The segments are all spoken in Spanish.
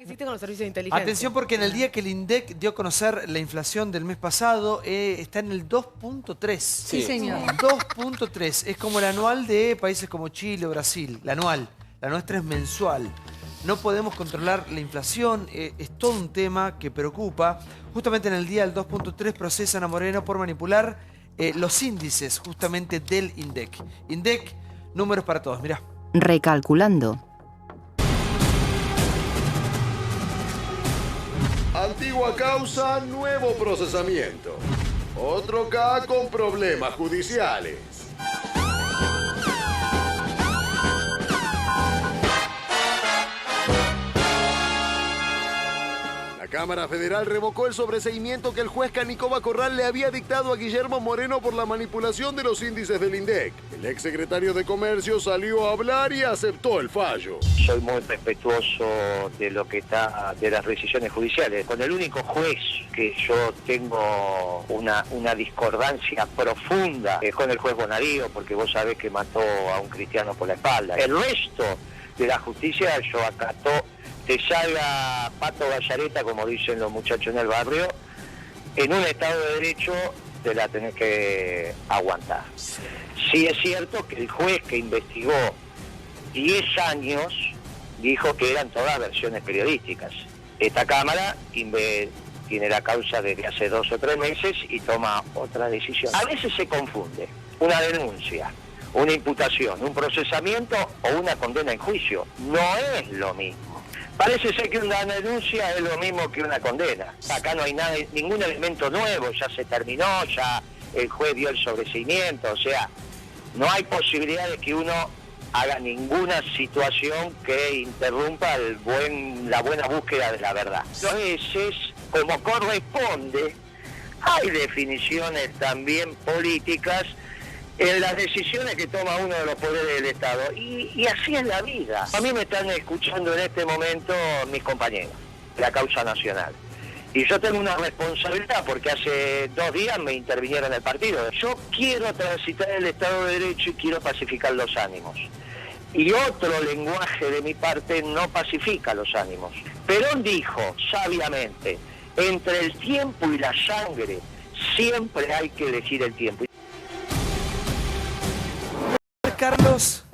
que existe con los servicios de inteligencia. Atención porque en el día que el INDEC dio a conocer la inflación del mes pasado, está en el 2.3. Sí, señor. 2.3. Es como el anual de países como Chile o Brasil. La anual. La nuestra es mensual. No podemos controlar la inflación. Es todo un tema que preocupa. Justamente en el día del 2.3 procesan a Moreno por manipular los índices justamente del INDEC. INDEC, números para todos. Mirá. Recalculando. Antigua causa, nuevo procesamiento. Otro K con problemas judiciales. La Cámara Federal revocó el sobreseimiento que el juez Canicoba Corral le había dictado a Guillermo Moreno por la manipulación de los índices del INDEC. El exsecretario de Comercio salió a hablar y aceptó el fallo. Soy muy respetuoso de lo que está, de las decisiones judiciales. Con el único juez que yo tengo una discordancia profunda es con el juez Bonadío, porque vos sabés que mató a un cristiano por la espalda. El resto de la justicia yo acato. Te salga Pato Gallareta, como dicen los muchachos en el barrio, en un Estado de Derecho te la tenés que aguantar. Sí es cierto que el juez que investigó 10 años dijo que eran todas versiones periodísticas. Esta Cámara tiene la causa desde hace 2 o 3 meses y toma otra decisión. A veces se confunde una denuncia, una imputación, un procesamiento o una condena en juicio. No es lo mismo. Parece ser que una denuncia es lo mismo que una condena. Acá no hay nada, ningún elemento nuevo, ya se terminó, ya el juez dio el sobreseimiento, o sea, no hay posibilidad de que uno haga ninguna situación que interrumpa la buena búsqueda de la verdad. A veces, como corresponde, hay definiciones también políticas en las decisiones que toma uno de los poderes del Estado. Y así es la vida. A mí me están escuchando en este momento mis compañeros, la causa nacional. Y yo tengo una responsabilidad porque hace 2 días me intervinieron el partido. Yo quiero transitar el Estado de Derecho y quiero pacificar los ánimos. Y otro lenguaje de mi parte no pacifica los ánimos. Perón dijo sabiamente, entre el tiempo y la sangre, siempre hay que elegir el tiempo. Carlos.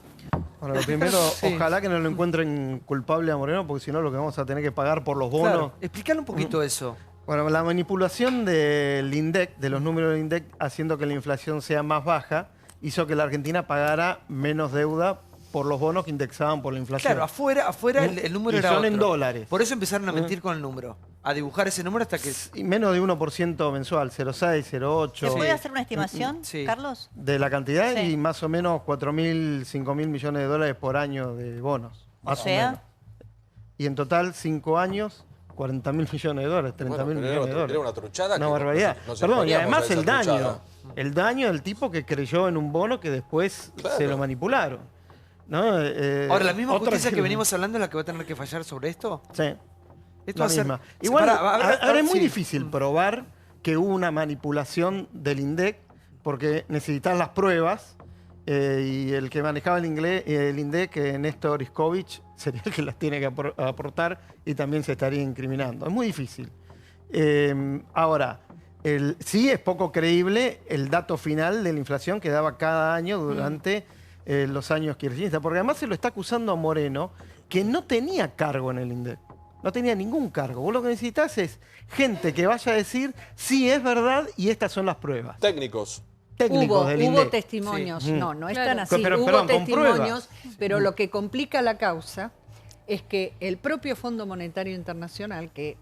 Bueno, lo primero, Sí. ojalá que no lo encuentren culpable a Moreno, porque si no lo que vamos a tener que pagar por los bonos. Claro, explícale un poquito eso. Bueno, la manipulación del INDEC, de los números del INDEC, haciendo que la inflación sea más baja, hizo que la Argentina pagara menos deuda por los bonos que indexaban por la inflación. Claro, afuera el número Y era son otro. en dólares. Por eso empezaron a mentir con el número. A dibujar ese número hasta que... Y menos de 1% mensual, 0,6, 0,8. ¿Se puede hacer una estimación, Sí. Carlos? De la cantidad Sí. y más o menos 4.000, 5.000 millones de dólares por año de bonos. O Más sea, menos. Y en total, 5 años, 40.000 millones de dólares, 30.000 millones de dólares. Era una truchada. Una que barbaridad. no se Perdón, y podía además mostrar el esa daño. truchada. El daño del tipo que creyó en un bono que después Claro. se lo manipularon. ¿No? Ahora, ¿la misma otra justicia que venimos hablando es la que va a tener que fallar sobre esto? Sí. Esto La va a ser... misma. Igual, ahora es muy sí. difícil probar que hubo una manipulación del INDEC porque necesitas las pruebas y el que manejaba el INDEC, Néstor Iskovich, sería el que las tiene que aportar y también se estaría incriminando. Es muy difícil. Ahora, sí es poco creíble el dato final de la inflación que daba cada año durante los años kirchneristas, porque además se lo está acusando a Moreno, que no tenía cargo en el INDEC. No tenía ningún cargo. Vos lo que necesitas es gente que vaya a decir, sí, es verdad y estas son las pruebas. Técnicos. Técnicos del Hubo INDEC. testimonios, Sí. no es Claro. tan así. Pero, Hubo perdón, con testimonios, pruebas. pero lo que complica la causa es que el propio Fondo Monetario Internacional, que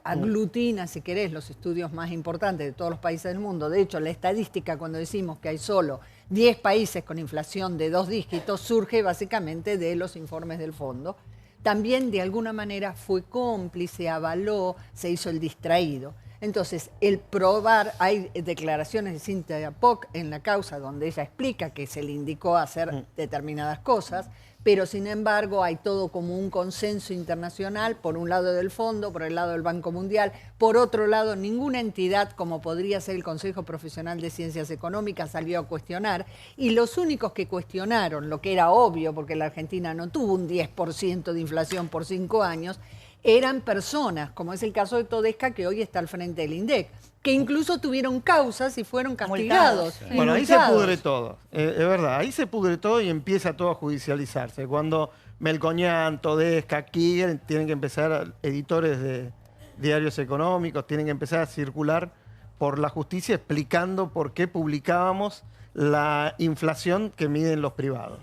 aglutina, si querés, los estudios más importantes de todos los países del mundo, de hecho, la estadística cuando decimos que hay solo 10 países con inflación de 2 dígitos, surge básicamente de los informes del fondo. También, de alguna manera, fue cómplice, avaló, se hizo el distraído. Entonces, el probar, hay declaraciones de Cynthia Poc en la causa donde ella explica que se le indicó hacer determinadas cosas, pero sin embargo hay todo como un consenso internacional, por un lado del fondo, por el lado del Banco Mundial, por otro lado ninguna entidad como podría ser el Consejo Profesional de Ciencias Económicas salió a cuestionar, y los únicos que cuestionaron, lo que era obvio porque la Argentina no tuvo un 10% de inflación por 5 años, eran personas, como es el caso de Todesca, que hoy está al frente del INDEC, que incluso tuvieron causas y fueron castigados. Multados. y Bueno, ahí se multados. pudre todo. Es verdad, ahí se pudre todo y empieza todo a judicializarse. Cuando Melcoñán, Todesca, Kiger tienen que empezar, editores de diarios económicos, tienen que empezar a circular por la justicia explicando por qué publicábamos la inflación que miden los privados.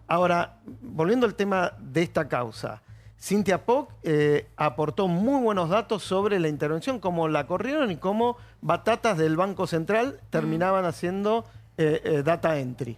Ahora, volviendo al tema de esta causa, Cintia Poc aportó muy buenos datos sobre la intervención, cómo la corrieron y cómo batatas del Banco Central terminaban haciendo data entry,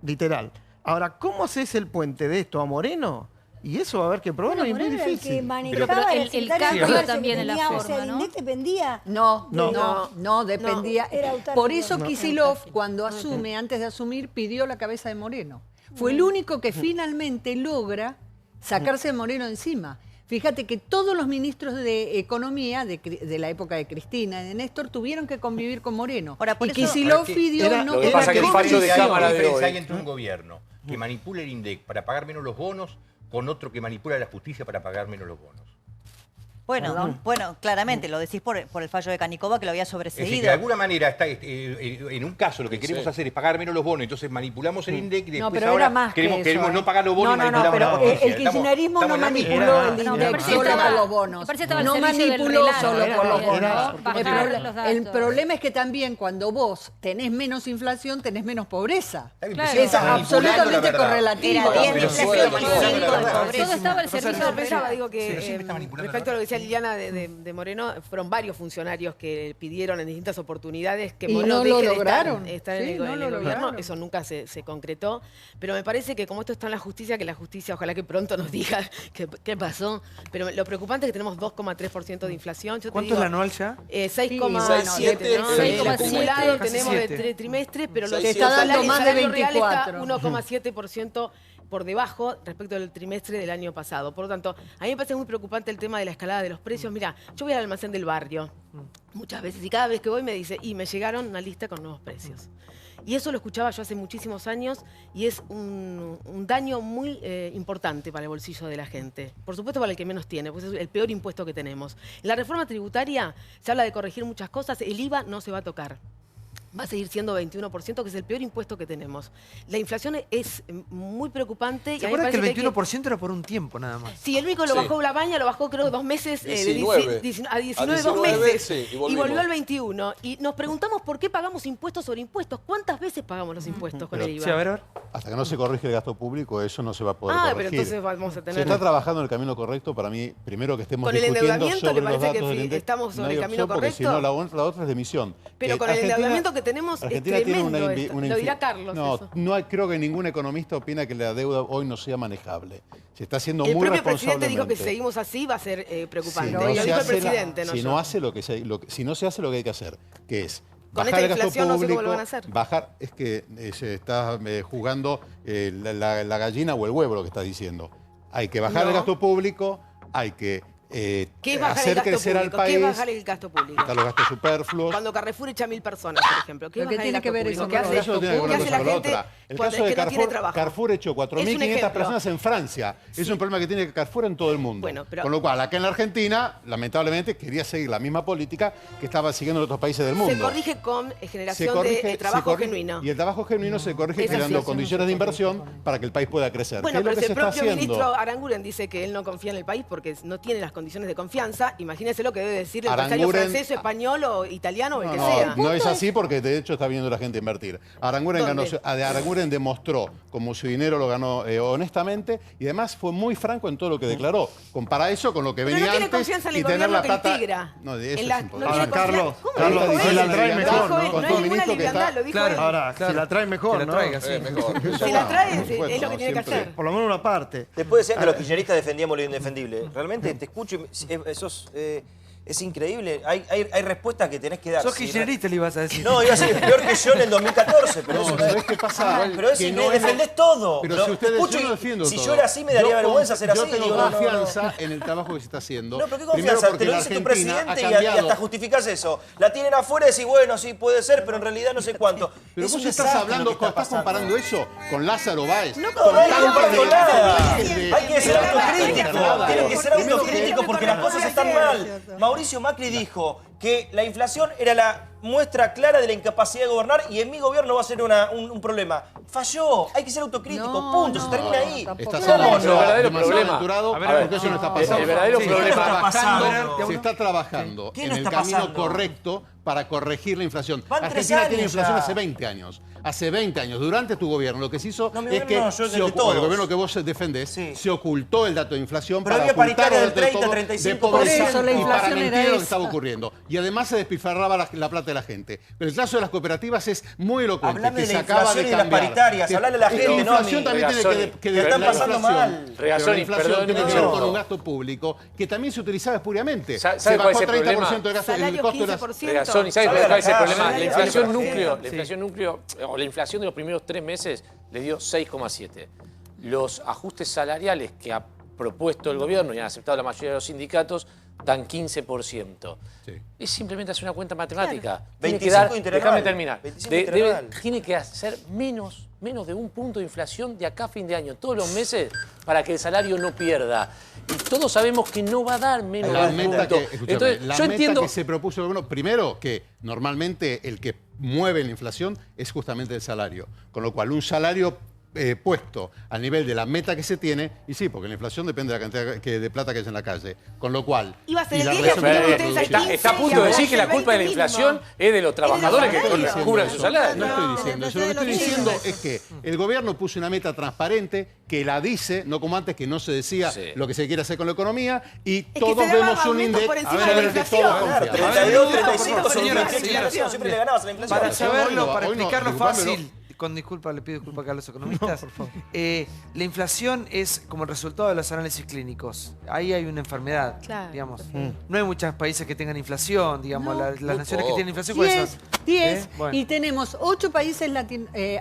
literal. Ahora, ¿cómo haces el puente de esto a Moreno? Y eso va a haber que probarlo y es muy Moreno era el difícil. que manejaba Pero el el secretario cambio de también en la dependía, o sea, forma, el ¿no? INDEC dependía. No, dependía. era autárquico. Por eso No, Kicillof, autárquico. cuando asume, antes de asumir, pidió la cabeza de Moreno. Fue el único que finalmente logra sacarse a Moreno encima. Fíjate que todos los ministros de Economía de la época de Cristina y de Néstor tuvieron que convivir con Moreno. Ahora, por y eso- Kicillof Era- pidió era- no Lo que Era pasa es que el fallo de condición. Cámara ¿Qué de diferencia hoy. hay entre un gobierno que manipula el INDEC para pagar menos los bonos con otro que manipula la justicia para pagar menos los bonos? Bueno, claramente, lo decís por el fallo de Canicova que lo había Es decir, que sobreseído. de alguna manera está, en un caso lo que queremos hacer es pagar menos los bonos, entonces manipulamos el INDEC y No, después pero ahora era más que queremos eso, no pagar los bonos y No, manipulamos pero la justicia. el kirchnerismo no estamos en la misma. manipuló Era- el no, INDEC me parece solo que por estaba- los bonos. me parece que estaba al No servicio del manipuló relato, solo por los bonos. era- El problema es que también cuando vos tenés menos inflación, tenés menos pobreza. Está bien, Claro. pero Es estamos manipulando absolutamente la verdad. correlativo. Era 10 Pero de sueldo, inflación, sueldo, 5 de sueldo. pobreza. Todo estaba al servicio Rosario. del pensaba, digo Pero que siempre está manipulando la respecto a lo que decía verdad. Liliana de Moreno, fueron varios funcionarios que pidieron en distintas oportunidades que Y Moreno no lo deje de lograron. estar Sí, en el, no en el lo gobierno. lograron. Eso nunca se concretó. Pero me parece que como esto está en la justicia, que la justicia ojalá que pronto nos diga qué pasó. Pero lo preocupante es que tenemos 2,3% de inflación. Yo te ¿Cuánto digo, es la anual ya? 6,7, ¿no? 6,7. Acumulado Casi tenemos de 7. trimestres, pero lo Te está dando el más de salario real está 24. 1,7% por debajo respecto del trimestre del año pasado. Por lo tanto, a mí me parece muy preocupante el tema de la escalada de los precios. Mira, yo voy al almacén del barrio muchas veces y cada vez que voy me dice, y me llegaron una lista con nuevos precios. Y eso lo escuchaba yo hace muchísimos años y es un daño muy importante para el bolsillo de la gente. Por supuesto para el que menos tiene, pues es el peor impuesto que tenemos. En la reforma tributaria se habla de corregir muchas cosas, el IVA no se va a tocar. Va a seguir siendo 21%, que es el peor impuesto que tenemos. La inflación es muy preocupante. ¿Se a mí me acuerdan que el parece hay 21% era por un tiempo nada más? Sí, el único lo Sí. bajó la baña, lo bajó creo 2 meses, de 19. a 19, 2 19, meses. sí, y y volvimos. volvió al 21. Y nos preguntamos por qué pagamos impuestos sobre impuestos. ¿Cuántas veces pagamos los impuestos con el IVA? Sí, a ver. Hasta que no se corrige el gasto público, eso no se va a poder pero corregir. entonces vamos a Se tener... está trabajando en el camino correcto. Para mí, primero que estemos Con el discutiendo endeudamiento, sobre ¿le los parece que datos del INDEC. estamos sobre No hay el camino opción, porque si correcto? no, la otra es de emisión. Pero Que con el Argentina- endeudamiento que tenemos Argentina es tiene tremendo una esto. una Lo dirá infi- Carlos. No, eso. creo que ningún economista opina que la deuda hoy no sea manejable. Se está haciendo El muy propio presidente dijo que responsablemente. si seguimos así va a ser preocupante. Si Lo no dijo se el hace presidente, no si yo. no hace lo que si no se hace lo que hay que hacer, que es Con bajar esta el gasto inflación no sé público, cómo lo van a hacer. bajar, es que se está jugando la gallina o el huevo lo que está diciendo. Hay que bajar el No. gasto público, hay que ¿Qué es bajar el hacer gasto crecer al público? ¿Qué país, es bajar el gasto público? quitar los gastos superfluos. Cuando Carrefour echa 1000 personas, por ejemplo. ¿Qué Pero ¿qué bajar el tiene que gasto ver público? eso ¿Qué con hace, el Eso no tiene que ver ¿qué una hace cosa la con la gente otra. El cuando caso es de que no tiene Carrefour, trabajo? Carrefour echó Es un 4.500 ejemplo. personas en Francia. Es un problema que tiene Carrefour en todo el mundo. Bueno, pero- Con lo cual, acá en la Argentina, lamentablemente, quería seguir la misma política que estaba siguiendo en otros países del mundo. Se corrige con Se generación corrige- de se trabajo corrige- genuino. Y el trabajo genuino se corrige Es así. creando Eso no condiciones de inversión para que el país pueda crecer. Bueno, ¿Qué es pero lo si que el se está propio haciendo? ministro Aranguren dice que él no confía en el país porque no tiene las condiciones de confianza, imagínese lo que debe decir el empresario Aranguren- francés, español o italiano o el No, que no, sea. no es así porque de hecho está viendo la gente invertir. Aranguren, ¿Dónde? Aranguren demostró como su dinero lo ganó honestamente y además fue muy franco en todo lo que declaró. Compara eso con lo que Pero venía no tiene antes confianza en el y tener gobierno la que plata. integra. No, de eso En la- es no imposible. tiene Ahora, Carlos, ¿Cómo Carlos, lo dijo dice él? la trae Lo mejor, dijo ¿no? él, Con no tu hay ninguna ministro que liviandad, está- lo dijo Claro. él. Ahora, Claro. si la trae mejor, Que la ¿no? traiga, sí. Mejor. Si la trae, Por es supuesto, lo que tiene que siempre. hacer. Por lo menos una parte. Después decían que los kirchneristas defendíamos lo indefendible. Realmente te escucho y es increíble. Hay respuestas que tenés que dar. Sos Sí, kirchnerista, le ibas a decir. No, iba a ser peor que yo en el 2014, pero No, eso ¿sabés qué pasa? Pero es Que no increíble, es- defendés todo. Pero Lo- si ustedes, escucho yo no y- defiendo si todo. yo era así, me daría Yo vergüenza ser así. Yo tengo digo, no, no, no. confianza en el trabajo que se está haciendo. No, pero qué Primero confianza, porque te lo la dice tu Argentina presidente ha y cambiado. hasta justificás eso. La tienen afuera y decís, bueno, sí puede ser, pero en realidad no sé cuánto. Pero Es vos un estás desastre hablando, lo que está estás pasando. comparando eso con Lázaro Báez. No, con no hay que tantos comparar con de- nada. de- Hay que ser autocrítico. tienen que ser autocríticos porque las cosas están mal. Mauricio Macri dijo que la inflación era la muestra clara de la incapacidad de gobernar y en mi gobierno va a ser un problema. Falló, hay que ser autocrítico, punto, se termina ahí. Está hablando del verdadero problema. Porque eso no está pasando. El verdadero problema. Se está trabajando en el camino correcto para corregir la inflación. Van 3 Argentina tiene años inflación ya. hace 20 años. Hace 20 años, durante tu gobierno, lo que se hizo No, mi es que gobierno no, yo se de ocultó, todos. el gobierno que vos defendés, se ocultó el dato de inflación Pero para había ocultar paritaria los del datos 30, de 35%. pobreza Por eso la y para inflación era mentir lo que esa. estaba ocurriendo. Y además se despilfarraba la plata de la gente. Pero el caso de las cooperativas es muy elocuente. Hablame que de se la acaba inflación de y de las cambiar. paritarias, hablale a la gente, La no a mí. inflación también tiene que la están pasando mal. Pero la inflación tiene que ver perdón, con no. un gasto público que también se utilizaba espuriamente. ¿Sabe Se cuál es bajó el problema? 30% del gasto, el Salario costo de las... 15%. Regazzoni, ¿sabes Sale a cuál la es el calle, problema? La sale a la inflación calle. núcleo, o la inflación de los primeros 3 meses le dio 6,7. Los ajustes salariales que ha propuesto el gobierno y han aceptado la mayoría de los sindicatos dan 15%. Sí. Es simplemente hacer una cuenta matemática. Tiene 25 que dar, interanual. déjame terminar. 25 interanual. Tiene que hacer menos de 1 punto de inflación de acá a fin de año, todos los meses, para que el salario no pierda. Y todos sabemos que no va a dar menos La de 1 meta punto. que, escúchame, Entonces, la yo meta entiendo... que se propuso el gobierno, primero que normalmente el que mueve la inflación es justamente el salario. Con lo cual, un salario puesto al nivel de la meta que se tiene, y sí, porque la inflación depende de la cantidad de plata que hay en la calle. Con lo cual... Iba a ser y el la 10, relación pero con la ustedes al producción. Está a punto de decir que la culpa de la inflación es de los trabajadores que cubran su No salario. estoy diciendo eso. Lo que estoy diciendo es que el gobierno puso una meta transparente que la dice, no como antes que no se decía Sí. lo que se quiere hacer con la economía, y que todos se daba vemos un aumentos index por encima sobre de la el que inflación. todos Claro, confiamos. 32, 35 son Señora, 28 señora, inflación, siempre le ganabas a la inflación. Para saberlo, Hoy para no, explicarlo disculpame, fácil, con disculpa, le pido disculpas acá a los economistas. La inflación es como el resultado de los análisis clínicos. Ahí hay una enfermedad, Claro. digamos. No hay muchos países que tengan inflación, digamos. No. Las naciones que tienen inflación, ¿cuáles 10, son? 10 Bueno. y tenemos 8 países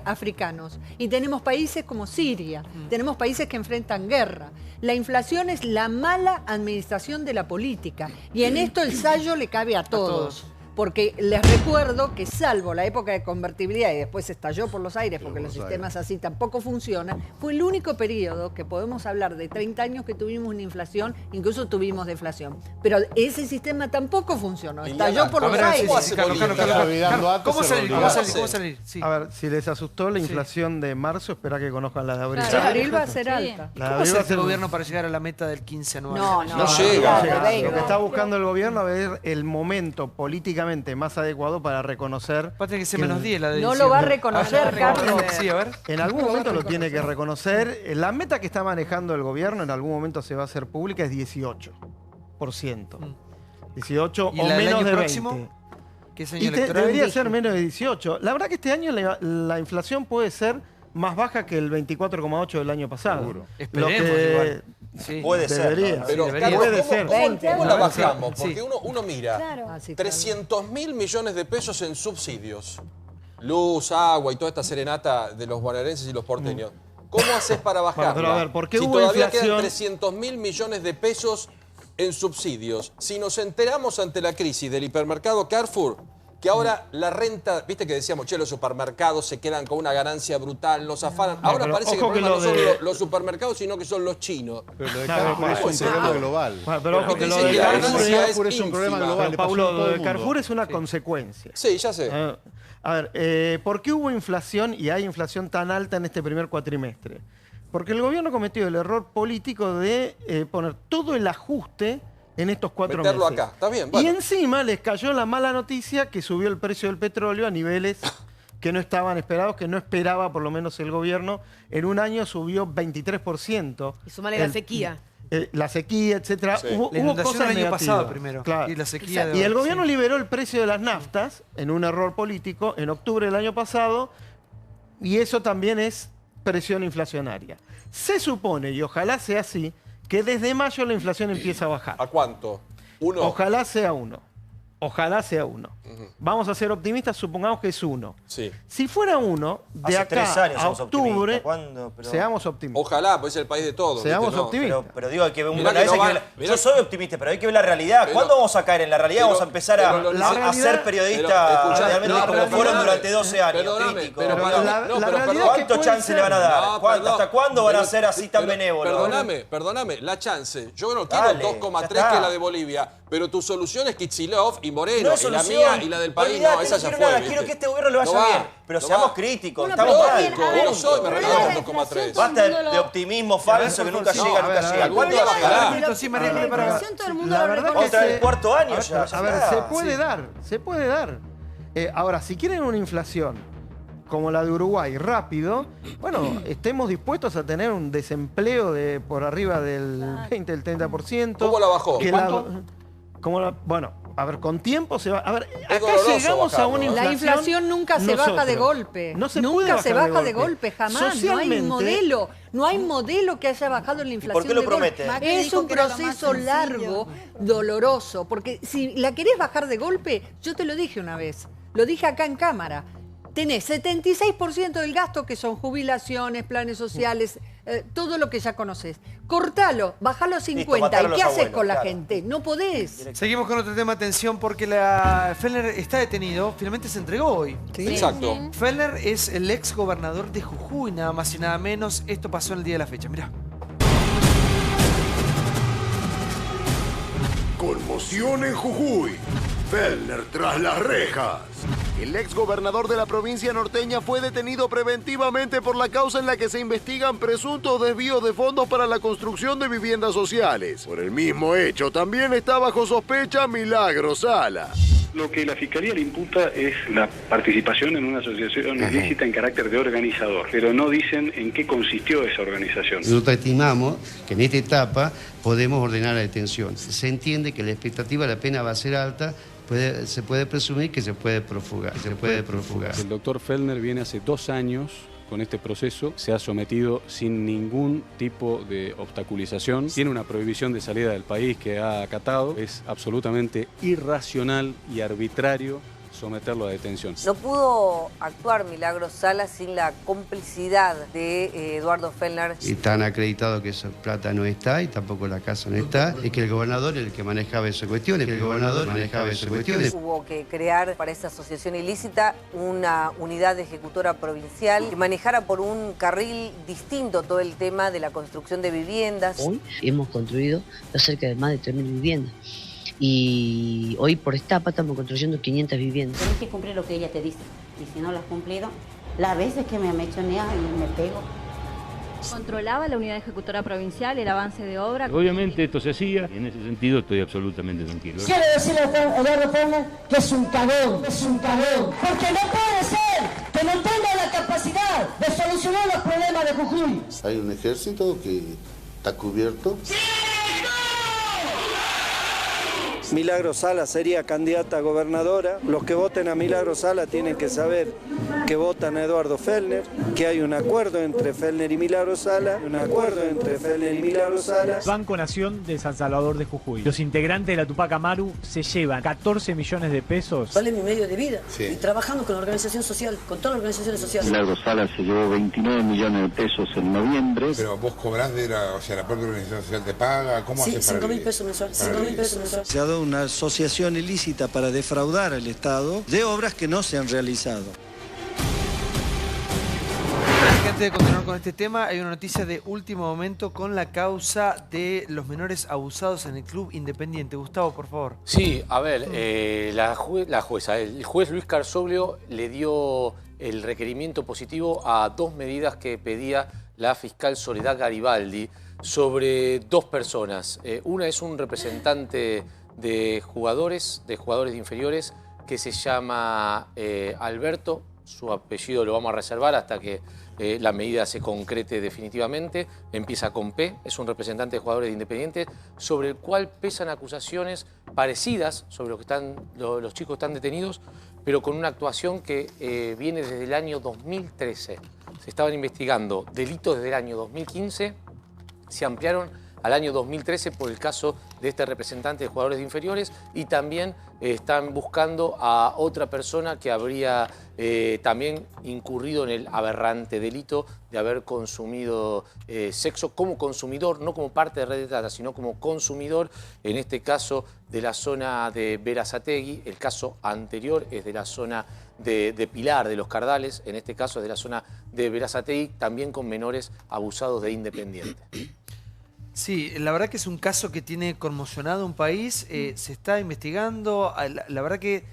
africanos y tenemos países como Siria, tenemos países que enfrentan guerra. La inflación es la mala administración de la política y en esto el sallo le cabe a todos. Porque les recuerdo que salvo la época de convertibilidad y después estalló por los aires porque los sistemas así tampoco funcionan, fue el único periodo que podemos hablar de 30 años que tuvimos una inflación, incluso tuvimos deflación. Pero ese sistema tampoco funcionó, estalló por A los ver, sí, aires. sí, Carlos, ¿cómo salir? ¿Cómo salir? Sí. A ver, si les asustó la inflación de marzo, espera que conozcan la de abril. La de abril va a ser alta. La de ¿Cómo abril hace va a el ser gobierno para llegar a la meta del 15 anual? No llega. Lo que está buscando el gobierno es ver el momento políticamente más adecuado para reconocer. Va a tener que ser menos 10 la de No diciembre. lo va a reconocer, Carlos. Sí, a ver. En algún momento lo tiene que reconocer. La meta que está manejando el gobierno en algún momento se va a hacer pública es 18%. 18 ¿Y o la del menos año de 20. próximo? ¿Qué es año Y electoral? debería ser menos de 18. La verdad que este año la inflación puede ser más baja que el 24,8 del año pasado. Seguro. Esperemos igual. Sí. Puede ser. Debería. Pero, Sí, Carlos, puede ¿cómo- ser. ¿Cómo la Sí. bajamos? Sí. Porque uno mira Ah, sí, 300.000 millones de pesos en subsidios. Luz, agua y toda esta serenata de los bonaerenses y los porteños. ¿Cómo haces para bajarla? Pero a ver, ¿por qué si hubo todavía inflación? quedan 300.000 millones de pesos en subsidios. Si nos enteramos ante la crisis del hipermercado Carrefour, que ahora la renta, viste que decíamos, che, los supermercados se quedan con una ganancia brutal, nos afanan. Ahora pero parece que el ojo que problema no lo son de- los supermercados, sino que son los chinos. Pero lo de Claro, Carrefour es un problema global. Bueno, pero ojo que lo Dicen de que la Carrefour ganancia es- Carrefour es un problema ínfima. global. Pero, le pasó Paulo, a todo lo el de mundo. Carrefour es una consecuencia. Sí, ya sé. A ver, ¿por qué hubo inflación y hay inflación tan alta en este primer cuatrimestre? Porque el gobierno cometió el error político de poner todo el ajuste en estos 4 meses. Meterlo acá, está bien, Y bueno. encima les cayó la mala noticia que subió el precio del petróleo a niveles que no estaban esperados, que no esperaba por lo menos el gobierno. En un año subió 23%. Y sumale la sequía. La sequía, etcétera. Sí. Hubo La inundación cosas el año negativas. pasado primero. Claro. Y la sequía de Y el ahora, gobierno sí. liberó el precio de las naftas en un error político en octubre del año pasado y eso también es presión inflacionaria. Se supone, y ojalá sea así, que desde mayo la inflación empieza a bajar. ¿A cuánto? ¿Uno? Ojalá sea 1. Ojalá sea 1. Vamos a ser optimistas, supongamos que es 1. Sí. Si fuera 1, de Hace acá 3 años a somos octubre, optimistas. ¿Cuándo? Pero- seamos optimistas. Ojalá, pues es el país de todos. Seamos ¿viste? No. optimistas. Pero digo, hay que ver Mirá una que vez no hay que van- ver- mirá- Yo soy optimista, pero hay que ver la realidad. Pero- ¿Cuándo vamos a caer en la realidad? pero- Vamos a empezar pero a realidad- ser periodistas pero escuchá, realmente no, como pero fueron perdóname, durante 12 años. perdóname, críticos. pero la realidad es que ¿Cuánto puede chance ser. le van a dar? No, perdón. ¿Hasta cuándo van a Pero- ser así tan pero- benévolos? Perdóname, la chance. Yo no quiero Dale, 2,3 ya está. que es la de Bolivia, pero tu solución es Kicillof y Moreno, No es y la solución. mía y la del país. Olvídate, No, esa ya quiero fue. nada, ¿viste? quiero que este gobierno le vaya No va, bien. Pero no seamos va. críticos, Bueno, estamos pero mal. bien, a ver, no soy, me pero regalaron la 2,3. inflación Basta todo el de optimismo falso que nunca no, llega, a ver, nunca a ver, llega. algún ¿Cuándo día va a llegar? bajará. Momento, sí, María, la para- inflación todo el mundo La lo verdad reconoce. Otra vez, cuarto año A ya. ver, ya a ver, está. se puede dar, se puede dar. Ahora, si quieren una inflación como la de Uruguay rápido, bueno, estemos dispuestos a tener un desempleo de por arriba del 20, del 30%. ¿Cómo la bajó? Que ¿Cuánto? Bueno, a ver, con tiempo se va. A ver, acá doloroso llegamos a bajarlo, una ¿eh? inflación. La inflación nunca se baja de golpe. No se puede nunca se bajar baja de golpe, jamás. No hay Socialmente, un modelo. No hay modelo que haya bajado la inflación. por qué lo de golpe. promete? Macri Es dijo un que era lo más proceso sencillo. largo, doloroso. Porque si la querés bajar de golpe, yo te lo dije una vez. Lo dije acá en cámara. Tenés 76% del gasto que son jubilaciones, planes sociales, todo lo que ya conoces. Cortalo, bajalo a 50. matar a ¿Y los qué haces abuelos, con la claro. gente? No podés. Seguimos con otro tema, atención, porque Fellner está detenido, finalmente se entregó hoy. Exacto. Fellner es el ex gobernador de Jujuy, nada más y nada menos. Esto pasó en el día de la fecha, mirá. Conmoción en Jujuy. Fellner tras las rejas. El ex gobernador de la provincia norteña fue detenido preventivamente por la causa en la que se investigan presuntos desvíos de fondos para la construcción de viviendas sociales. Por el mismo hecho, también está bajo sospecha Milagro Sala. Lo que la Fiscalía le imputa es la participación en una asociación ilícita en carácter de organizador, pero no dicen en qué consistió esa organización. Nosotros estimamos que en esta etapa podemos ordenar la detención. Se entiende que la expectativa de la pena va a ser alta, se puede presumir que se puede profugar. El doctor Fellner viene hace 2 años con este proceso, se ha sometido sin ningún tipo de obstaculización, tiene una prohibición de salida del país que ha acatado, es absolutamente irracional y arbitrario someterlo a detención. No pudo actuar Milagro Sala sin la complicidad de Eduardo Fellner. Y tan acreditado que esa plata no está y tampoco la casa no está, es que el gobernador es el que manejaba esas cuestiones. Hubo que crear para esa asociación ilícita una unidad ejecutora provincial que manejara por un carril distinto todo el tema de la construcción de viviendas. Hoy hemos construido cerca de más de 3.000 viviendas. Y hoy por etapa estamos construyendo 500 viviendas. Tienes que cumplir lo que ella te dice. Y si no lo has cumplido, las veces que me mechoneas y me pego. Controlaba la unidad ejecutora provincial el avance de obra. Obviamente esto se hacía y en ese sentido estoy absolutamente tranquilo. Quiero decirle a Eduardo Fellner que es un cagón, porque no puede ser que no tenga la capacidad de solucionar los problemas de Jujuy. Hay un ejército que está cubierto. Milagro Sala sería candidata a gobernadora. Los que voten a Milagro Sala tienen que saber que votan a Eduardo Fellner, que hay un acuerdo entre Fellner y Milagro Sala, Banco Nación de San Salvador de Jujuy. Los integrantes de la Tupac Amaru se llevan 14 millones de pesos. Vale mi medio de vida. Sí. Y trabajando con la organización social, con todas las organizaciones sociales. Milagro Sala se llevó 29 millones de pesos en noviembre. Pero vos cobrás de la propia organización social te paga, ¿cómo haces para 5.000 pesos mensuales. 5.000 pesos mensuales. Se ha dado una asociación ilícita para defraudar al Estado de obras que no se han realizado. Antes de continuar con este tema, hay una noticia de último momento con la causa de los menores abusados en el Club Independiente. Gustavo, por favor. Sí, a ver, el juez Luis Carsoglio le dio el requerimiento positivo a 2 medidas que pedía la fiscal Soledad Garibaldi sobre 2 personas. Una es un representante de jugadores de inferiores que se llama Alberto. Su apellido lo vamos a reservar hasta que la medida se concrete definitivamente. Empieza con P, es un representante de jugadores de Independiente sobre el cual pesan acusaciones parecidas sobre los chicos que están detenidos, pero con una actuación que viene desde el año 2013. Se estaban investigando delitos desde el año 2015, se ampliaron al año 2013 por el caso de este representante de jugadores de inferiores, y también están buscando a otra persona que habría también incurrido en el aberrante delito de haber consumido sexo como consumidor, no como parte de red de trata, sino como consumidor, en este caso de la zona de Berazategui. El caso anterior es de la zona de Pilar, de Los Cardales, en este caso es de la zona de Berazategui, también con menores abusados de Independiente. Sí, la verdad que es un caso que tiene conmocionado un país, se está investigando, la verdad que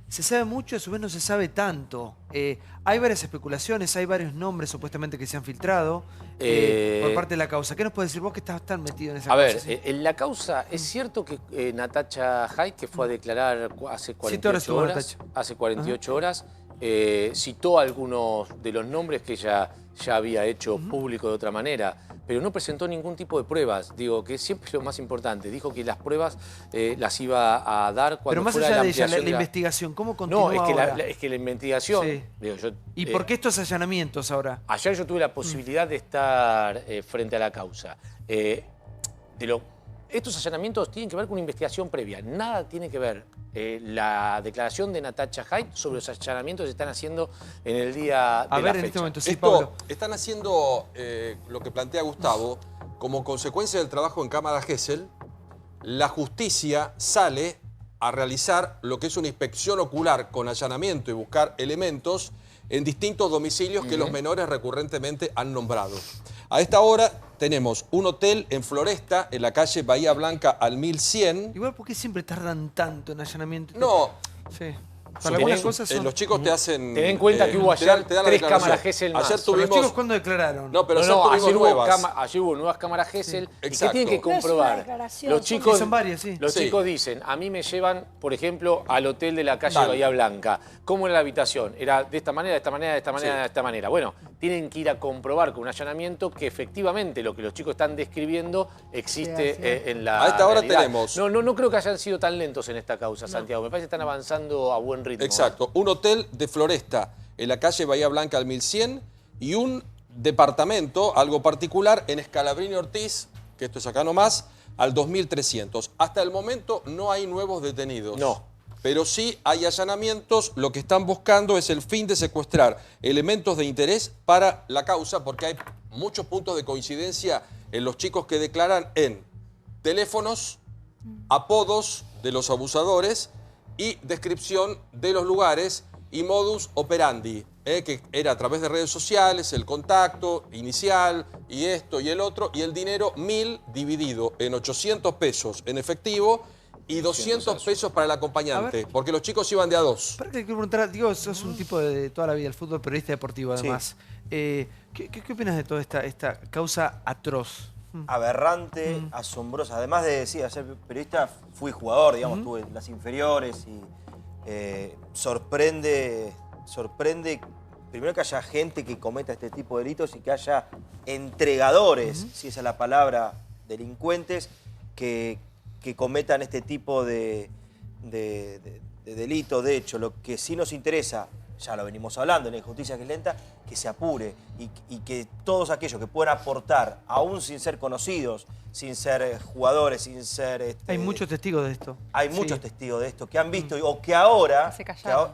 se sabe mucho, a su vez no se sabe tanto. Hay varias especulaciones, hay varios nombres supuestamente que se han filtrado por parte de la causa. ¿Qué nos puedes decir vos que estás tan metido en esa causa? A ver, en la causa, es cierto que Natacha Haidt, que fue a declarar hace 48 horas, citó algunos de los nombres que ella ya había hecho público de otra manera, pero no presentó ningún tipo de pruebas. Digo, que siempre es lo más importante. Dijo que las pruebas las iba a dar cuando pero más fuera allá la de ella, ampliación la investigación, ¿cómo continúa ahora? Es que la investigación... Sí. Digo, yo, ¿Y por qué estos allanamientos ahora? Ayer yo tuve la posibilidad de estar frente a la causa. Estos allanamientos tienen que ver con una investigación previa. Nada tiene que ver la declaración de Natacha Haidt sobre los allanamientos que se están haciendo en el día de la fecha. En este momento, sí, Pablo. Están haciendo lo que plantea Gustavo. Como consecuencia del trabajo en Cámara Gesell, la justicia sale a realizar lo que es una inspección ocular con allanamiento y buscar elementos en distintos domicilios que los menores recurrentemente han nombrado. A esta hora tenemos un hotel en Floresta, en la calle Bahía Blanca al 1100. Igual, ¿por qué siempre tardan tanto en allanamiento? No. Sí. Para algunas cosas son... Los chicos te hacen... Ten en cuenta que hubo ayer te dan 3 cámaras Gesell más. Ayer tuvimos... ¿Los chicos cuándo declararon? No, pero ayer hubo nuevas cámaras Gesell. Sí. ¿Y qué tienen que comprobar? Los chicos, son varias, sí. Los chicos dicen, a mí me llevan, por ejemplo, al hotel de la calle Bahía Blanca. ¿Cómo era la habitación? Era de esta manera, de esta manera, de esta manera, de esta manera. Bueno, tienen que ir a comprobar con un allanamiento que efectivamente lo que los chicos están describiendo existe en la A esta hora realidad. tenemos... No creo que hayan sido tan lentos en esta causa, Santiago. Me parece que están avanzando a buen ritmo. Exacto. Un hotel de Floresta en la calle Bahía Blanca al 1100 y un departamento, algo particular, en Scalabrini Ortiz, que esto es acá nomás, al 2300. Hasta el momento no hay nuevos detenidos. No. Pero sí hay allanamientos. Lo que están buscando es el fin de secuestrar elementos de interés para la causa, porque hay muchos puntos de coincidencia en los chicos que declaran en teléfonos, apodos de los abusadores y descripción de los lugares y modus operandi, que era a través de redes sociales, el contacto inicial y esto y el otro, y el dinero 1000 dividido en 800 pesos en efectivo y 200 pesos para el acompañante, porque los chicos iban de a dos. Para que quiero preguntar, digo, sos un tipo de toda la vida del fútbol, periodista deportivo además. Sí. ¿Qué opinas de toda esta causa atroz? Aberrante, asombrosa. Además de ser periodista, fui jugador, digamos, tuve las inferiores y sorprende primero que haya gente que cometa este tipo de delitos y que haya entregadores, si esa es la palabra, delincuentes, que cometan este tipo de delitos. De hecho, lo que sí nos interesa, ya lo venimos hablando, la injusticia que es lenta, que se apure y que todos aquellos que puedan aportar, aún sin ser conocidos, sin ser jugadores, sin ser... Hay muchos testigos de esto. Hay muchos testigos de esto que han visto o que ahora...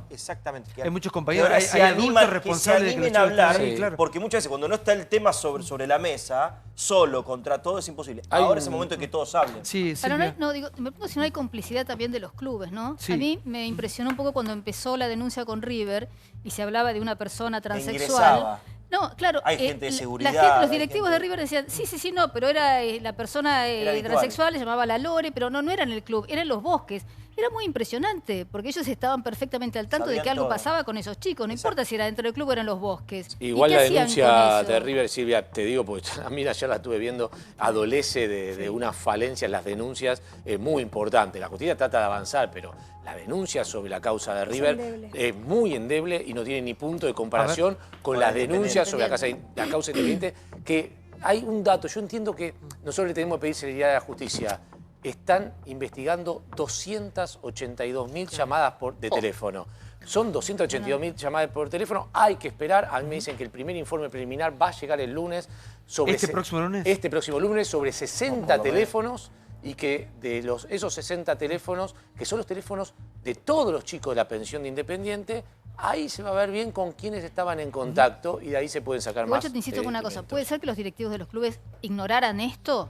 Exactamente. Hay muchos compañeros, hay adultos responsables que se animen a hablar, porque muchas veces cuando no está el tema sobre la mesa, solo contra todo es imposible. Ahora es el momento de que todos hablen. Pero me pregunto si no hay complicidad también de los clubes, ¿no? Sí. A mí me impresionó un poco cuando empezó la denuncia con River y se hablaba de una persona transexual. No, claro. Hay gente de seguridad. Los directivos de River decían, sí, no, pero era la persona transexual, se llamaba La Lore, pero no era en el club, era en Los Bosques. Era muy impresionante, porque ellos estaban perfectamente al tanto de que algo pasaba con esos chicos. No importa si era dentro del club o eran Los Bosques. Igual la denuncia de River, Silvia, te digo, porque a mí ayer la estuve viendo, adolece de unas falencias, las denuncias, muy importantes. La justicia trata de avanzar, pero la denuncia sobre la causa de River es muy endeble y no tiene ni punto de comparación con las denuncias sobre la causa independiente. Que hay un dato, yo entiendo que nosotros le tenemos que pedir celeridad a la justicia. Están investigando 282.000 llamadas de teléfono. Son 282.000 llamadas por teléfono. Hay que esperar. A mí me dicen que el primer informe preliminar va a llegar el lunes. sobre... ¿Este próximo lunes? Este próximo lunes sobre 60 teléfonos y que de esos 60 teléfonos, que son los teléfonos de todos los chicos de la pensión de Independiente, ahí se va a ver bien con quiénes estaban en contacto y de ahí se pueden sacar Igual más. yo te insisto con una cosa, ¿puede ser que los directivos de los clubes ignoraran esto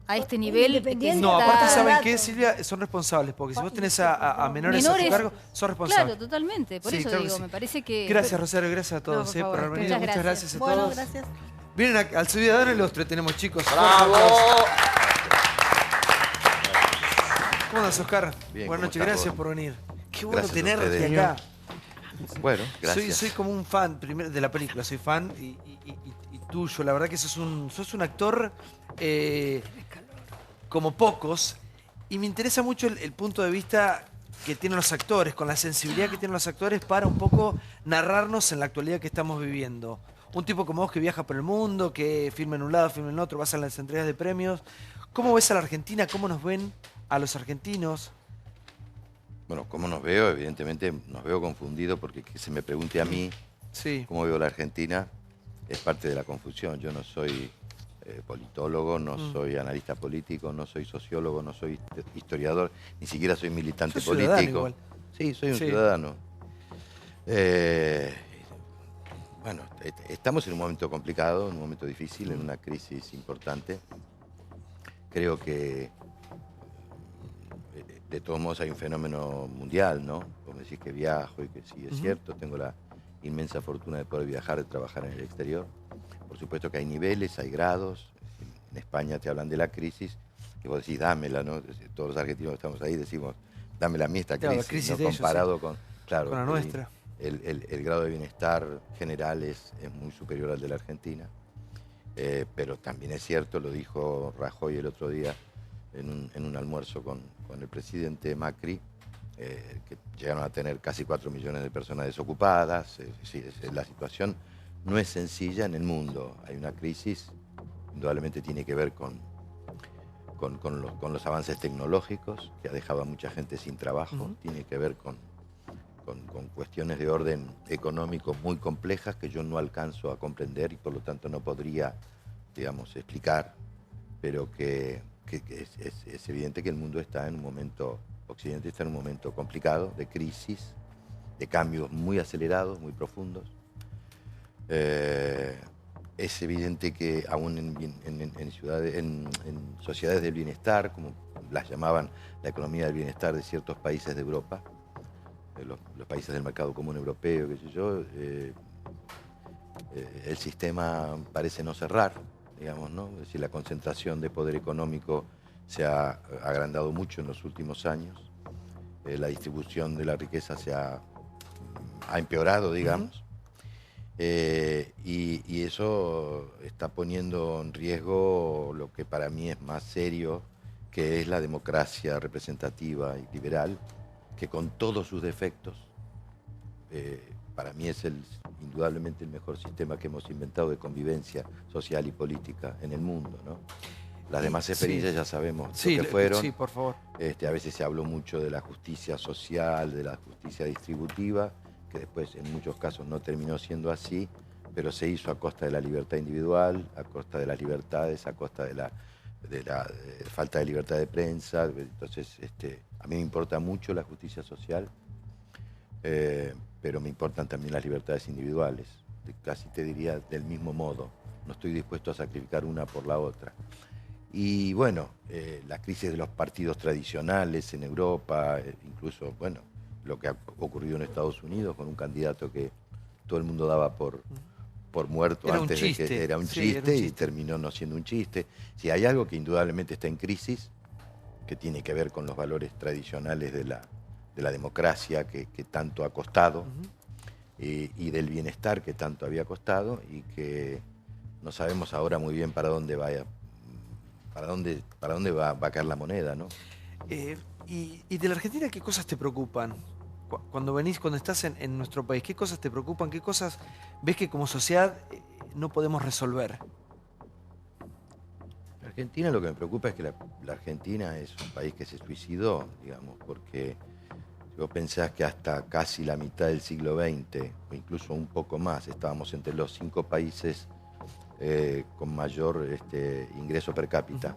a este nivel? No, aparte, ¿saben qué, Silvia? Son responsables, porque si vos tenés a menores a tu cargo, son responsables. Claro, totalmente. Por eso digo, me parece que... Gracias, Rosario, gracias a todos por haber venido. Muchas gracias a todos. Bueno, gracias. Vienen al Ciudadano Ilustre, tenemos chicos. ¡Bravo! ¿Cómo andas, Oscar? Bien, buenas noches, gracias por venir. Qué bueno Gracias tenerte acá. Bueno, gracias. Soy como un fan primero de la película, soy fan y tuyo. La verdad que sos un actor como pocos. Y me interesa mucho el punto de vista que tienen los actores, con la sensibilidad que tienen los actores para un poco narrarnos en la actualidad que estamos viviendo. Un tipo como vos que viaja por el mundo, que filma en un lado, filma en otro, vas a las entregas de premios. ¿Cómo ves a la Argentina? ¿Cómo nos ven a los argentinos? Bueno, ¿cómo nos veo? Evidentemente nos veo confundido porque que se me pregunte a mí cómo veo la Argentina es parte de la confusión. Yo no soy politólogo, no soy analista político, no soy sociólogo, no soy historiador, ni siquiera soy militante político. Igual. Sí, soy un ciudadano. Bueno, estamos en un momento complicado, en un momento difícil, en una crisis importante. Creo que de todos modos hay un fenómeno mundial, ¿no? Como decís que viajo y que sí es cierto, tengo la inmensa fortuna de poder viajar, de trabajar en el exterior. Por supuesto que hay niveles, hay grados. En España te hablan de la crisis, que vos decís, dámela, ¿no? Todos los argentinos que estamos ahí decimos, dámela a mí esta crisis, ¿no? Comparado con la nuestra. El grado de bienestar general es muy superior al de la Argentina. Pero también es cierto, lo dijo Rajoy el otro día en un almuerzo con el presidente Macri, que llegaron a tener casi 4 millones de personas desocupadas. La situación no es sencilla en el mundo. Hay una crisis, indudablemente tiene que ver con los avances tecnológicos, que ha dejado a mucha gente sin trabajo, tiene que ver con cuestiones de orden económico muy complejas que yo no alcanzo a comprender y por lo tanto no podría, digamos, explicar, pero que es evidente que el mundo está en un momento, Occidente está en un momento complicado, de crisis, de cambios muy acelerados, muy profundos. Es evidente que aún en sociedades del bienestar, como las llamaban la economía del bienestar de ciertos países de Europa, los países del mercado común europeo, qué sé yo, el sistema parece no cerrar, digamos, ¿no? Es decir, la concentración de poder económico se ha agrandado mucho en los últimos años, la distribución de la riqueza ha empeorado, digamos, y eso está poniendo en riesgo lo que para mí es más serio, que es la democracia representativa y liberal, que con todos sus defectos, para mí es indudablemente el mejor sistema que hemos inventado de convivencia social y política en el mundo, ¿no? Las demás experiencias ya sabemos lo que fueron. Sí, por favor. A veces se habló mucho de la justicia social, de la justicia distributiva, que después en muchos casos no terminó siendo así, pero se hizo a costa de la libertad individual, a costa de las libertades, a costa de la falta de libertad de prensa. Entonces, a mí me importa mucho la justicia social, pero me importan también las libertades individuales, casi te diría del mismo modo. No estoy dispuesto a sacrificar una por la otra. Y bueno, la crisis de los partidos tradicionales en Europa, incluso, bueno, lo que ha ocurrido en Estados Unidos con un candidato que todo el mundo daba por muerto antes de que era un chiste y terminó no siendo un chiste. Si hay algo que indudablemente está en crisis, que tiene que ver con los valores tradicionales de la democracia que tanto ha costado y del bienestar que tanto había costado y que no sabemos ahora muy bien para dónde va a caer la moneda, ¿no? Y de la Argentina, ¿qué cosas te preocupan? Cuando estás en nuestro país, ¿qué cosas te preocupan? ¿Qué cosas ves que como sociedad no podemos resolver? La Argentina, lo que me preocupa es que la Argentina es un país que se suicidó, digamos, porque si vos pensás que hasta casi la mitad del siglo XX, o incluso un poco más, estábamos entre los 5 países con mayor ingreso per cápita,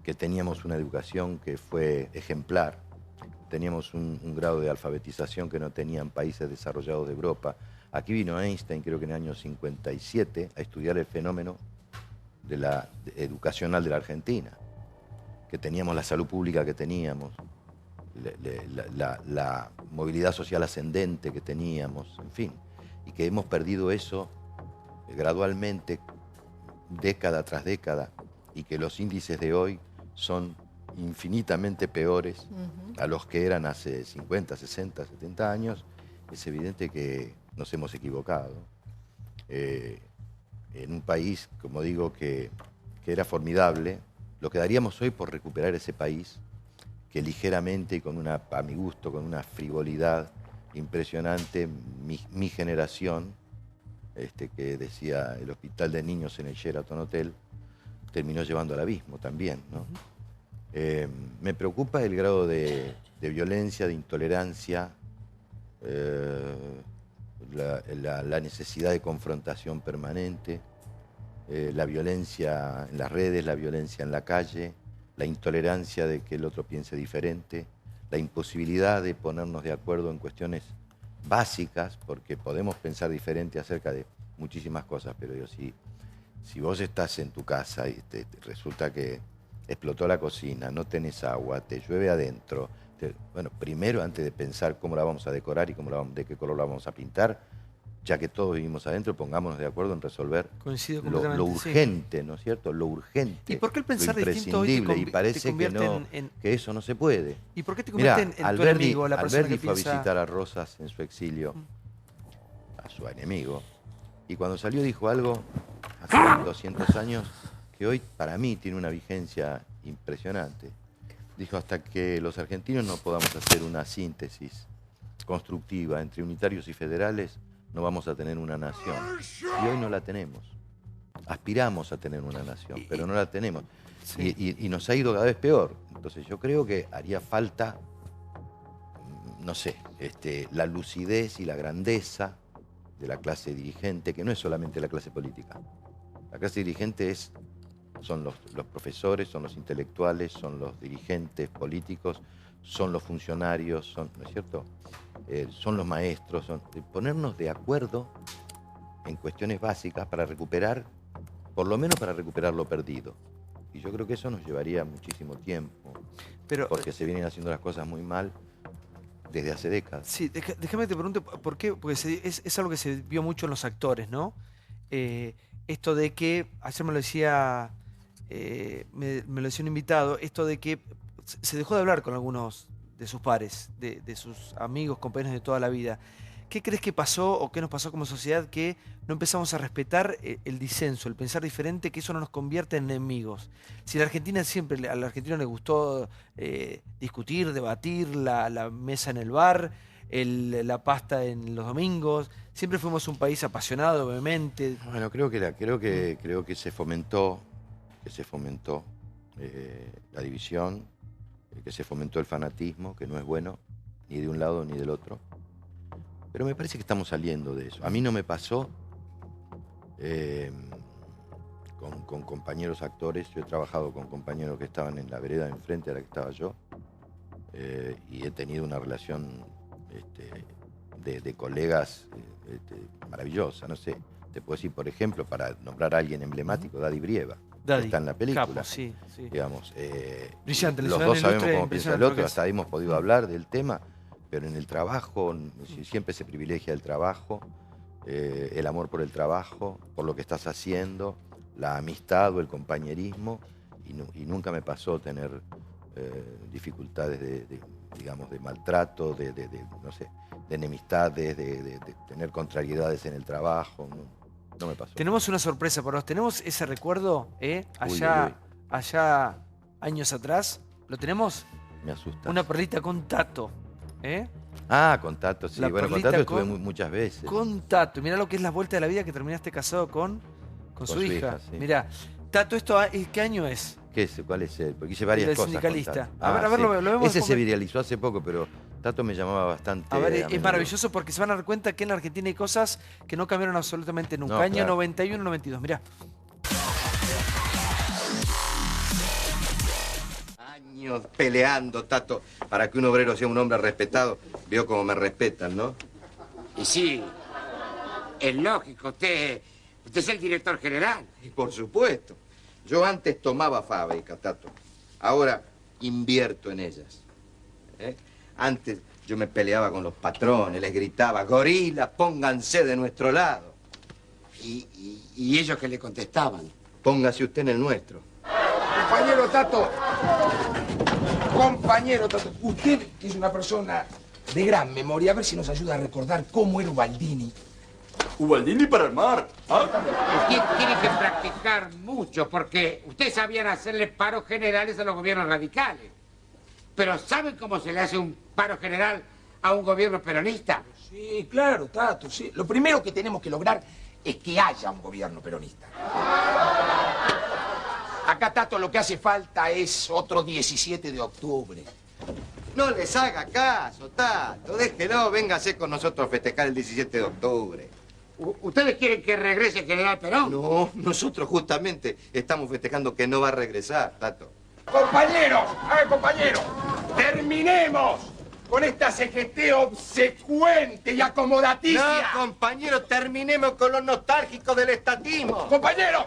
que teníamos una educación que fue ejemplar, teníamos un grado de alfabetización que no tenían países desarrollados de Europa. Aquí vino Einstein, creo que en el año 57, a estudiar el fenómeno educacional de la Argentina, que teníamos la salud pública que teníamos, la movilidad social ascendente que teníamos, en fin, y que hemos perdido eso gradualmente, década tras década, y que los índices de hoy son infinitamente peores a los que eran hace 50, 60, 70 años. Es evidente que nos hemos equivocado. En un país, como digo, que era formidable, lo que daríamos hoy por recuperar ese país, que ligeramente y a mi gusto, con una frivolidad impresionante, mi generación, que decía el hospital de niños en el Sheraton Hotel, terminó llevando al abismo también, ¿no? Me preocupa el grado de violencia, de intolerancia, la necesidad de confrontación permanente, la violencia en las redes, la violencia en la calle, la intolerancia de que el otro piense diferente, la imposibilidad de ponernos de acuerdo en cuestiones básicas, porque podemos pensar diferente acerca de muchísimas cosas, pero si vos estás en tu casa y resulta que explotó la cocina, no tenés agua, te llueve adentro, bueno, primero antes de pensar cómo la vamos a decorar y de qué color la vamos a pintar, ya que todos vivimos adentro, pongámonos de acuerdo en resolver lo urgente, sí, ¿no es cierto? Lo urgente, ¿y por qué el pensar lo imprescindible? Distinto hoy y parece que eso no se puede. ¿Y por qué te convierte en tu enemigo, la persona Alberti que fue piensa... a visitar a Rosas en su exilio, a su enemigo, y cuando salió dijo algo, hace 200 años, que hoy para mí tiene una vigencia impresionante. Dijo, hasta que los argentinos no podamos hacer una síntesis constructiva entre unitarios y federales, no vamos a tener una nación. Y hoy no la tenemos. Aspiramos a tener una nación, pero no la tenemos. Sí. Y nos ha ido cada vez peor. Entonces yo creo que haría falta, no sé, la lucidez y la grandeza de la clase dirigente, que no es solamente la clase política. La clase dirigente son los profesores, son los intelectuales, son los dirigentes políticos, son los funcionarios, ¿no es cierto? Son los maestros, ponernos de acuerdo en cuestiones básicas para recuperar, por lo menos para recuperar lo perdido. Y yo creo que eso nos llevaría muchísimo tiempo, porque se vienen haciendo las cosas muy mal desde hace décadas. Sí, déjame te pregunto, ¿por qué? Porque es algo que se vio mucho en los actores, ¿no? Esto de que, ayer me lo decía, me lo decía un invitado, esto de que se dejó de hablar con algunos de sus pares, de sus amigos, compañeros de toda la vida. ¿Qué crees que pasó o qué nos pasó como sociedad que no empezamos a respetar el disenso, el pensar diferente, que eso no nos convierte en enemigos? Si la Argentina siempre, al argentino le gustó discutir, debatir, la mesa en el bar, la pasta en los domingos, siempre fuimos un país apasionado, vehemente. Bueno, creo que se fomentó la división, que se fomentó el fanatismo, que no es bueno ni de un lado ni del otro. Pero me parece que estamos saliendo de eso. A mí no me pasó con compañeros actores. Yo he trabajado con compañeros que estaban en la vereda de enfrente a la que estaba yo, y he tenido una relación de colegas maravillosa. No sé, te puedo decir, por ejemplo, para nombrar a alguien emblemático, Daddy Brieva. Está en la película. Capo, sí. Digamos, brillante, los dos sabemos cómo piensa el otro, hasta hemos podido hablar del tema, pero en el trabajo siempre se privilegia el trabajo, el amor por el trabajo, por lo que estás haciendo, la amistad o el compañerismo, y nunca me pasó tener dificultades digamos, de maltrato, no sé, de enemistades, de tener contrariedades en el trabajo. No me pasó. Tenemos una sorpresa para vos. ¿Tenemos ese recuerdo allá años atrás? ¿Lo tenemos? Me asusta. Una perlita con Tato. Ah, con Tato, sí. Bueno, con Tato estuve muchas veces. Con Tato. Mirá lo que es la vuelta de la vida, que terminaste casado con su hija. Sí. Mirá, Tato, ¿qué año es? ¿Qué es? ¿Cuál es él? Porque hice varias cosas. Sindicalista. A ver, lo vemos. Ese se viralizó hace poco, pero Tato me llamaba bastante. A ver, es menudo. maravilloso porque se van a dar cuenta que en la Argentina hay cosas que no cambiaron absolutamente nunca. No, Año claro. 91, 92, mirá. Años peleando, Tato, para que un obrero sea un hombre respetado. Veo cómo me respetan, ¿no? Y sí, es lógico, usted es el director general. Y por supuesto. Yo antes tomaba fábrica, Tato. Ahora invierto en ellas. ¿Eh? Antes yo me peleaba con los patrones, les gritaba, gorilas, pónganse de nuestro lado. ¿Y ellos qué le contestaban? Póngase usted en el nuestro. Compañero Tato, usted que es una persona de gran memoria, a ver si nos ayuda a recordar cómo era Ubaldini. Ubaldini para el mar. Usted tiene que practicar mucho porque ustedes sabían hacerle paros generales a los gobiernos radicales. Pero ¿saben cómo se le hace un paro general a un gobierno peronista? Sí, claro, Tato, sí. Lo primero que tenemos que lograr es que haya un gobierno peronista. Acá, Tato, lo que hace falta es otro 17 de octubre. No les haga caso, Tato. Déjelo, véngase con nosotros a festejar el 17 de octubre. ¿Ustedes quieren que regrese el general Perón? No, nosotros justamente estamos festejando que no va a regresar, Tato. Compañeros, compañeros, terminemos con esta CGT obsecuente y acomodaticia. No, compañero, terminemos con los nostálgicos del estatismo. Compañeros,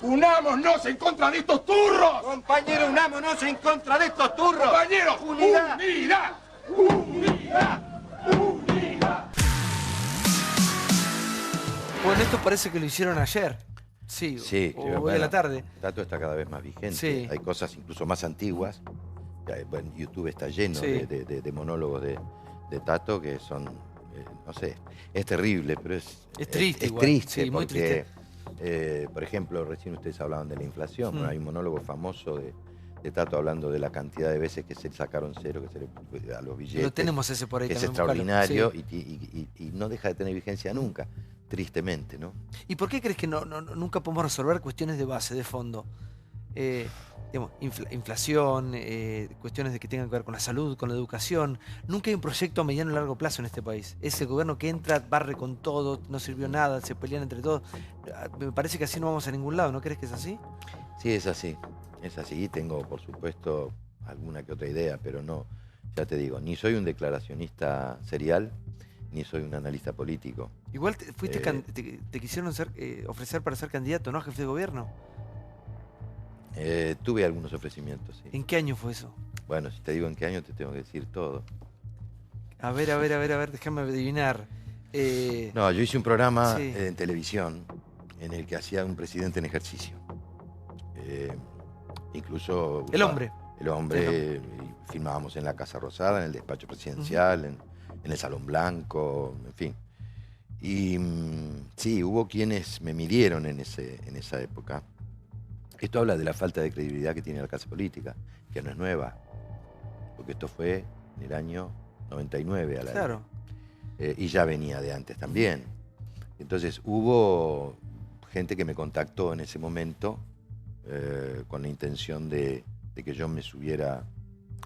unámonos en contra de estos turros. Compañero, unámonos en contra de estos turros. Compañeros, unidad. Unidad. Bueno, esto parece que lo hicieron ayer. Sí, Sí, o hoy a la tarde. Tato está cada vez más vigente. Sí. Hay cosas incluso más antiguas. Bueno, YouTube está lleno Sí. de monólogos de Tato que son, no sé, es terrible, pero es triste Es igual. triste Sí, muy porque, por ejemplo, recién ustedes hablaban de la inflación. Bueno, hay un monólogo famoso de Tato hablando de la cantidad de veces que se sacaron cero que se le, a los billetes. Lo tenemos ese por ahí que es también, extraordinario búscalo. y no deja de tener vigencia nunca, tristemente, ¿no? ¿Y por qué crees que nunca podemos resolver cuestiones de base, de fondo? Digamos, inflación, cuestiones de que tengan que ver con la salud, con la educación. Nunca hay un proyecto a mediano y largo plazo en este país. Es el gobierno que entra, barre con todo, no sirvió nada, se pelean entre todos. Me parece que así no vamos a ningún lado, ¿no crees que es así? Sí, es así. Es así. Tengo, por supuesto, alguna que otra idea, pero no, ya te digo, ni soy un declaracionista serial, ni soy un analista político. Igual te quisieron ofrecer para ser candidato, ¿no? A jefe de gobierno. Tuve algunos ofrecimientos, sí. ¿En qué año fue eso? Bueno, si te digo en qué año, te tengo que decir todo. A ver, déjame adivinar. No, yo hice un programa Sí. en televisión en el que hacía un presidente en ejercicio. Incluso... El hombre. El hombre, y filmábamos en la Casa Rosada, en el despacho presidencial, en el Salón Blanco, en fin. Y sí, hubo quienes me midieron en esa época. Esto habla de la falta de credibilidad que tiene la clase política, que no es nueva, porque esto fue en el año 99 al año. Claro. Y ya venía de antes también. Entonces hubo gente que me contactó en ese momento con la intención de que yo me subiera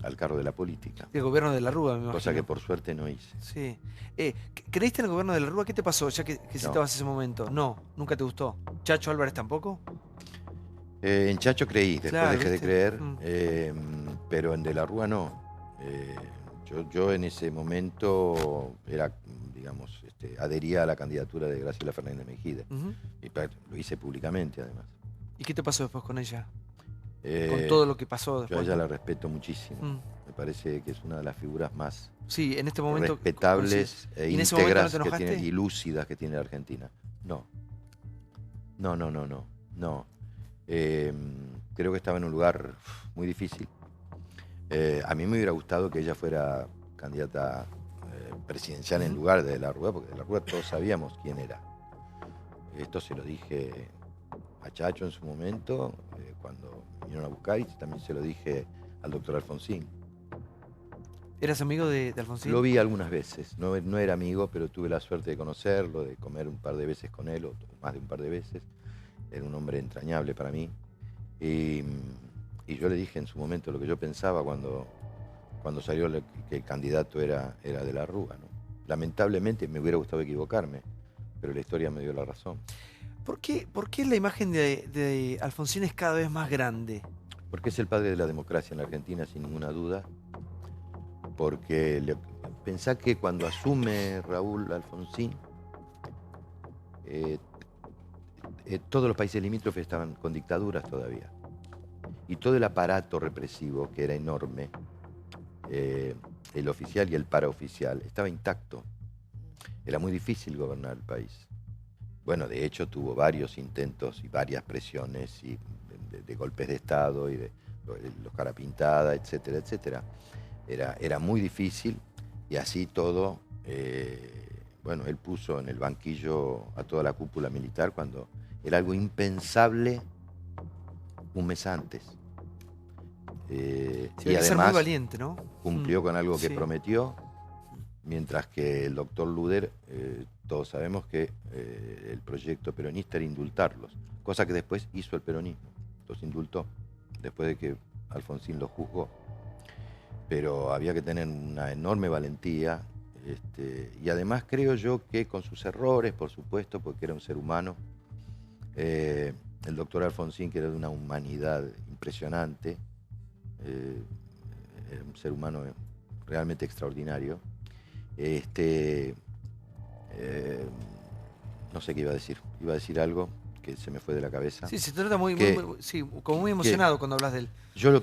al cargo de la política. El gobierno de la Rúa, me imagino. Cosa que por suerte no hice. Sí. ¿Creíste en el gobierno de la Rúa? ¿Qué te pasó ya que citabas ese momento? No, nunca te gustó. ¿Chacho Álvarez tampoco? En Chacho creí, después Claro, dejé de ¿viste? creer, pero en De la Rúa no. Yo en ese momento era, digamos, adhería a la candidatura de Graciela Fernández Mejide. Y lo hice públicamente, además. ¿Y qué te pasó después con ella? Con todo lo que pasó Yo después. a ella la respeto muchísimo. Me parece que es una de las figuras más Sí, en este momento respetables ¿Y e en ese momento no íntegras te enojaste? que tiene, y lúcidas que tiene la Argentina. No. Creo que estaba en un lugar muy difícil. A mí me hubiera gustado que ella fuera candidata presidencial en lugar de la Rúa, porque de la Rúa todos sabíamos quién era. Esto se lo dije a Chacho en su momento, cuando vinieron a buscar, y también se lo dije al doctor Alfonsín. ¿Eras amigo de Alfonsín? Lo vi algunas veces, no era amigo, pero tuve la suerte de conocerlo, de comer un par de veces con él, o más de un par de veces. Era un hombre entrañable para mí. Y yo le dije en su momento lo que yo pensaba cuando cuando salió que el candidato era de la Rúa, ¿no? Lamentablemente me hubiera gustado equivocarme, pero la historia me dio la razón. ¿Por qué la imagen de Alfonsín es cada vez más grande? Porque es el padre de la democracia en la Argentina, sin ninguna duda. Porque pensá que cuando asume Raúl Alfonsín, todos los países limítrofes estaban con dictaduras todavía. Y todo el aparato represivo, que era enorme, el oficial y el paraoficial, estaba intacto. Era muy difícil gobernar el país. Bueno, de hecho tuvo varios intentos y varias presiones y de golpes de Estado y de los cara pintada, etcétera, etcétera. Era muy difícil y así todo, bueno, él puso en el banquillo a toda la cúpula militar cuando era algo impensable un mes antes. Sí, y además muy valiente, ¿no? Cumplió con algo que sí. prometió, mientras que el doctor Luder, todos sabemos que el proyecto peronista era indultarlos, cosa que después hizo el peronismo, los indultó, después de que Alfonsín los juzgó. Pero había que tener una enorme valentía, y además creo yo que con sus errores, por supuesto, porque era un ser humano, el doctor Alfonsín, que era de una humanidad impresionante, era un ser humano realmente extraordinario. No sé qué iba a decir. Iba a decir algo que se me fue de la cabeza. Sí, se trata como muy emocionado cuando hablas de él. Yo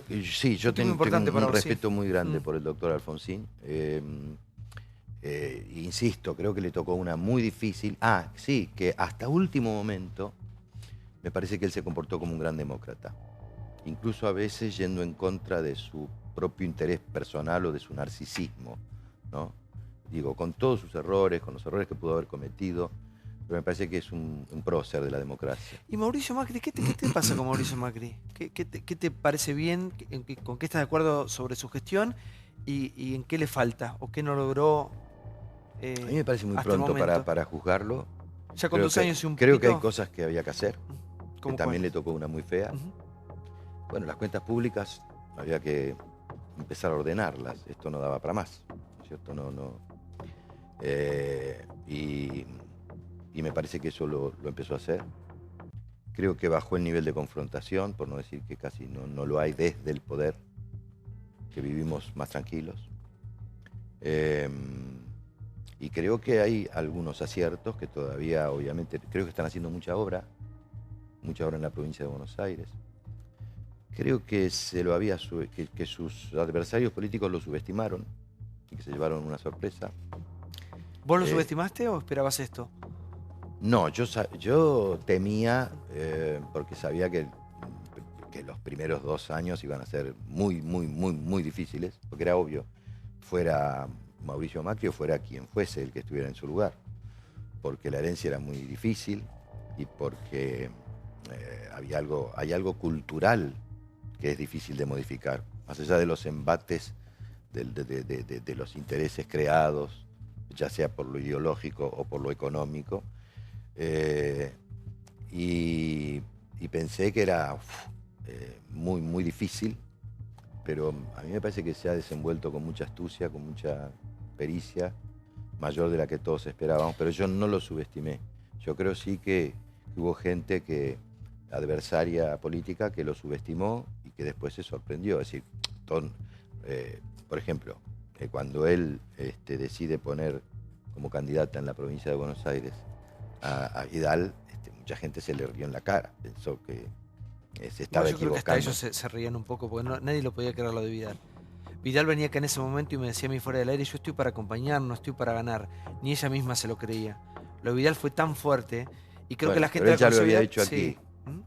tengo un respeto muy grande Mm. por el doctor Alfonsín. Insisto, creo que le tocó una muy difícil. Sí, que hasta último momento me parece que él se comportó como un gran demócrata. Incluso a veces yendo en contra de su propio interés personal o de su narcisismo, ¿no? Digo, con todos sus errores, con los errores que pudo haber cometido, pero me parece que es un prócer de la democracia. ¿Y Mauricio Macri? ¿Qué te pasa con Mauricio Macri? ¿Qué te parece bien? ¿Con qué estás de acuerdo sobre su gestión? ¿Y en qué le falta? ¿O qué no logró? A mí me parece muy pronto para juzgarlo. Ya con 2 años y un Creo que hay poquito. cosas que había que hacer. Que también le tocó una muy fea. Bueno, las cuentas públicas había que empezar a ordenarlas. Esto no daba para más, ¿no es cierto? Y me parece que eso lo empezó a hacer. Creo que bajó el nivel de confrontación, por no decir que casi no lo hay desde el poder, que vivimos más tranquilos. Y creo que hay algunos aciertos que todavía, obviamente, creo que están haciendo mucha obra en la provincia de Buenos Aires. Creo que que sus adversarios políticos lo subestimaron y que se llevaron una sorpresa. ¿Vos lo subestimaste o esperabas esto? No, yo temía, porque sabía que los primeros 2 años iban a ser muy difíciles, porque era obvio, fuera Mauricio Macri o fuera quien fuese el que estuviera en su lugar, porque la herencia era muy difícil y porque hay algo cultural que es difícil de modificar, más allá de los embates de los intereses creados, ya sea por lo ideológico o por lo económico. Y pensé que era muy difícil, pero a mí me parece que se ha desenvuelto con mucha astucia, con mucha pericia, mayor de la que todos esperábamos, pero yo no lo subestimé. Yo creo sí que hubo gente adversaria política que lo subestimó y que después se sorprendió. Es decir, por ejemplo, cuando él decide poner como candidata en la provincia de Buenos Aires a Vidal, mucha gente se le rió en la cara, pensó que se estaba yo creo que equivocando. hasta ellos se reían un poco porque nadie lo podía creer lo de Vidal. Vidal venía acá en ese momento y me decía a mí fuera del aire, yo estoy para acompañar, no estoy para ganar. Ni ella misma se lo creía. Lo de Vidal fue tan fuerte y creo que la gente... Pero él ya lo había hecho sí. aquí.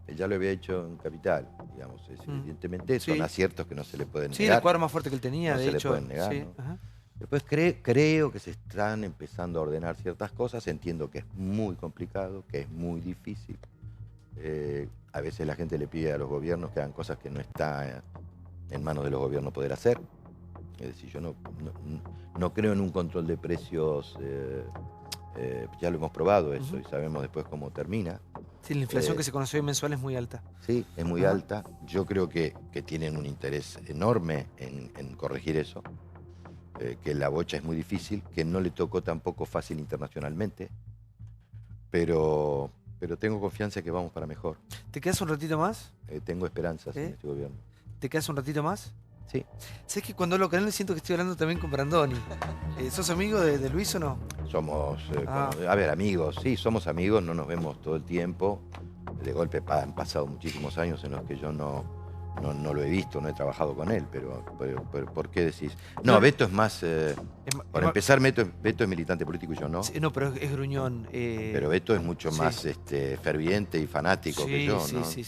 Él ya lo había hecho en Capital, digamos. Evidentemente son aciertos que no se le pueden negar. Sí, el cuadro más fuerte que él tenía, no de se hecho. le pueden negar, sí. ¿no? Después creo que se están empezando a ordenar ciertas cosas. Entiendo que es muy complicado, que es muy difícil. A veces la gente le pide a los gobiernos que hagan cosas que no está en manos de los gobiernos poder hacer. Es decir, yo no creo en un control de precios. Ya lo hemos probado eso y sabemos después cómo termina. Sí, la inflación que se conoció hoy mensual es muy alta. Sí, es muy alta. Yo creo que tienen un interés enorme en corregir eso, que la bocha es muy difícil, que no le tocó tampoco fácil internacionalmente, pero tengo confianza que vamos para mejor. ¿Te quedas un ratito más? Tengo esperanzas en este gobierno. ¿Te quedas un ratito más? Sí. ¿Sabes que cuando hablo con él siento que estoy hablando también con Brandoni? ¿Sos amigo de Luis o no? Somos, a ver, amigos, sí, somos amigos, no nos vemos todo el tiempo. De golpe han pasado muchísimos años en los que yo no lo he visto, no he trabajado con él, pero ¿por qué decís? No, Beto es más... para empezar, Beto es militante político y yo no. Sí, no, pero es gruñón. Pero Beto es mucho más ferviente y fanático que yo, ¿no? Sí.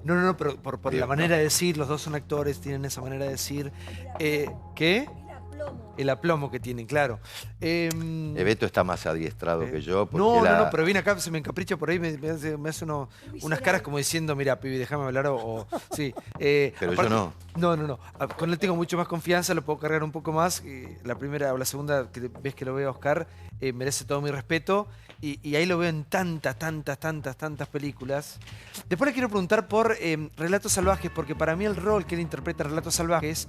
No, pero por la manera de decir, los dos son actores, tienen esa manera de decir. ¿Qué? El aplomo que tienen, claro. Beto está más adiestrado que yo. No, pero viene acá, se me encapricha por ahí, me hace unas caras como diciendo, mira, pibe, déjame hablar sí. Pero aparte, yo no. No. Con él tengo mucho más confianza, lo puedo cargar un poco más. La primera o la segunda vez que lo veo a Oscar, merece todo mi respeto. Y ahí lo veo en tantas películas. Después le quiero preguntar por Relatos Salvajes, porque para mí el rol que él interpreta en Relatos Salvajes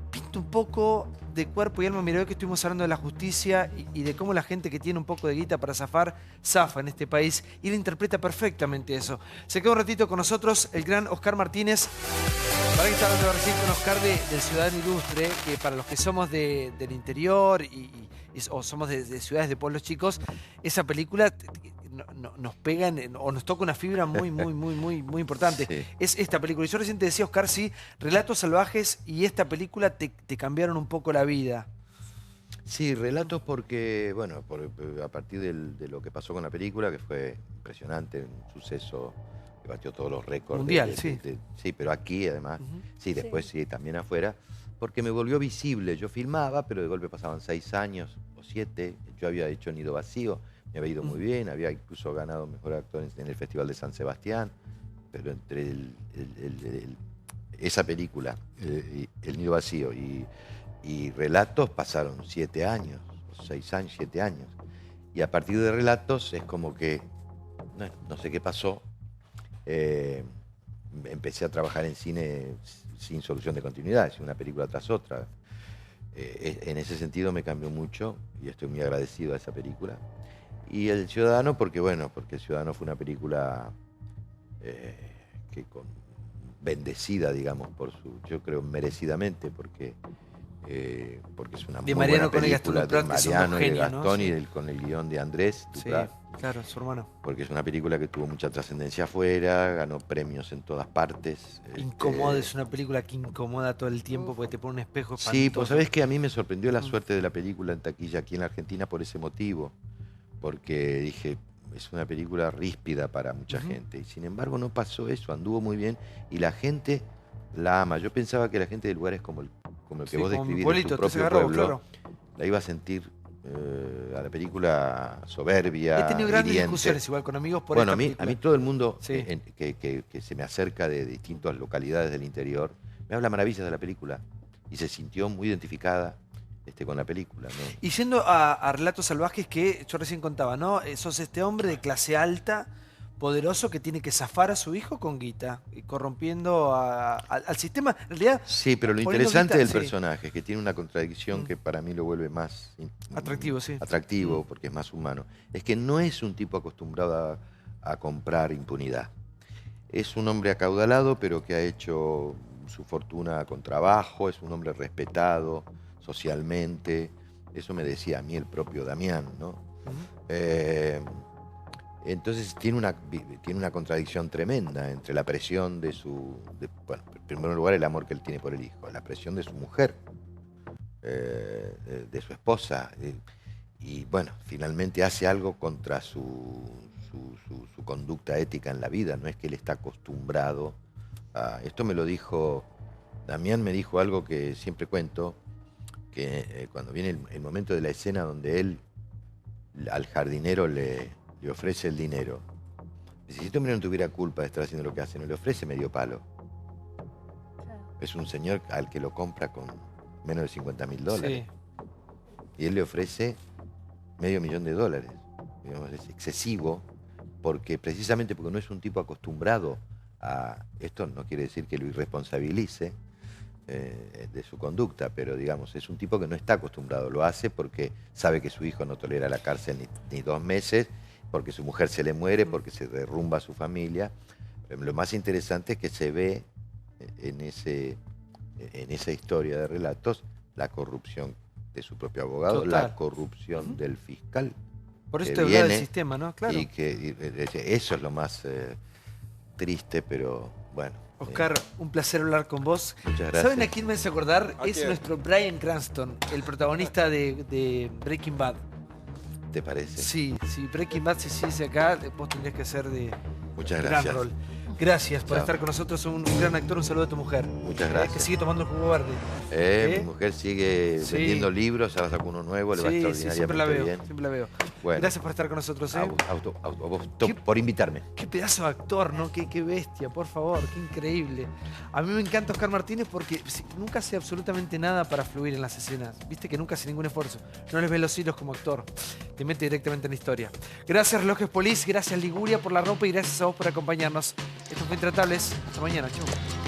pinta un poco de cuerpo y alma. Mira, hoy que estuvimos hablando de la justicia y de cómo la gente que tiene un poco de guita para zafar, zafa en este país. Y él interpreta perfectamente eso. Se queda un ratito con nosotros el gran Oscar Martínez. Para que está hablando recién con Oscar del Ciudadano Ilustre, que para los que somos del interior o somos de ciudades de pueblos chicos, esa película nos pega o nos toca una fibra muy importante. Sí. Es esta película. Y yo recién te decía, Oscar, sí, Relatos Salvajes y esta película te cambiaron un poco la vida. Sí, Relatos porque, bueno, a partir de lo que pasó con la película, que fue impresionante, un suceso que batió todos los récords. Mundial, sí. Sí, pero aquí además. Sí, después sí, también afuera. Porque me volvió visible. Yo filmaba, pero de golpe pasaban 6 años o 7. Yo había hecho Nido Vacío. Me había ido muy bien, había incluso ganado Mejor Actor en el Festival de San Sebastián, pero entre esa película, El Nido Vacío y Relatos pasaron 7 años, 6 años, 7 años. Y a partir de Relatos es como que, no sé qué pasó, empecé a trabajar en cine sin solución de continuidad, una película tras otra. En ese sentido me cambió mucho y estoy muy agradecido a esa película. Y El Ciudadano, porque El Ciudadano fue una película bendecida, digamos, yo creo merecidamente, porque es una muy buena película de Mariano y de Gastón, y con el guión de Andrés Duprat. Sí, claro, su hermano. Porque es una película que tuvo mucha trascendencia afuera, ganó premios en todas partes. Incomoda, es una película que incomoda todo el tiempo porque te pone un espejo espantoso. Sí, pues sabés que a mí me sorprendió la suerte de la película en taquilla aquí en la Argentina por ese motivo. Porque dije, es una película ríspida para mucha gente. Y sin embargo no pasó eso, anduvo muy bien y la gente la ama. Yo pensaba que la gente de lugares como el que vos describís, de tu propio pueblo, la iba a sentir a la película soberbia. He tenido grandes discusiones igual con amigos por esta película. A mí todo el mundo que se me acerca de distintas localidades del interior me habla maravillas de la película y se sintió muy identificada con la película, ¿no? Y yendo a Relatos Salvajes, que yo recién contaba, ¿no? Sos este hombre de clase alta, poderoso, que tiene que zafar a su hijo con guita, y corrompiendo al sistema. En realidad, sí, pero lo interesante del personaje es que tiene una contradicción que para mí lo vuelve más atractivo, atractivo, porque es más humano. Es que no es un tipo acostumbrado a comprar impunidad. Es un hombre acaudalado, pero que ha hecho su fortuna con trabajo, es un hombre respetado socialmente. Eso me decía a mí el propio Damián, ¿no? Entonces tiene una contradicción tremenda entre la presión bueno, en primer lugar el amor que él tiene por el hijo, la presión de su mujer, de su esposa, y bueno, finalmente hace algo contra su conducta ética en la vida. No es que él está acostumbrado a... Esto me lo dijo, Damián me dijo algo que siempre cuento, que cuando viene el momento de la escena donde él al jardinero le ofrece el dinero. Dice, si este hombre no tuviera culpa de estar haciendo lo que hace, no le ofrece medio palo. Es un señor al que lo compra con menos de $50.000. Sí. Y él le ofrece $500.000. Digamos, es excesivo porque precisamente porque no es un tipo acostumbrado a... Esto no quiere decir que lo irresponsabilice de su conducta, pero digamos, es un tipo que no está acostumbrado. Lo hace porque sabe que su hijo no tolera la cárcel ni 2 meses, porque su mujer se le muere, porque se derrumba su familia. Lo más interesante es que se ve en esa historia de relatos la corrupción de su propio abogado, la corrupción del fiscal. Por eso te hablaba del sistema, ¿no? Claro. Y eso es lo más triste, pero bueno. Oscar, un placer hablar con vos. Muchas gracias. ¿Saben a quién me hace acordar? Es nuestro Bryan Cranston, el protagonista de Breaking Bad. ¿Te parece? Sí, Breaking Bad se dice acá, vos tendrías que ser de Muchas gracias. gran rol. Gracias por estar con nosotros, un gran actor, un saludo a tu mujer. Muchas gracias. Que sigue tomando el jugo verde. Mi mujer sigue vendiendo libros, ahora sacó uno nuevo, le va extraordinariamente bien. Siempre la veo. Bueno, gracias por estar con nosotros. por invitarme. Qué pedazo de actor, ¿no? Qué bestia, por favor, qué increíble. A mí me encanta Oscar Martínez porque nunca hace absolutamente nada para fluir en las escenas. Viste que nunca hace ningún esfuerzo. No les ve los hilos como actor. Te mete directamente en la historia. Gracias Relojes Police, gracias Liguria por la ropa y gracias a vos por acompañarnos. Esto fue Intratables. Hasta mañana. Chau.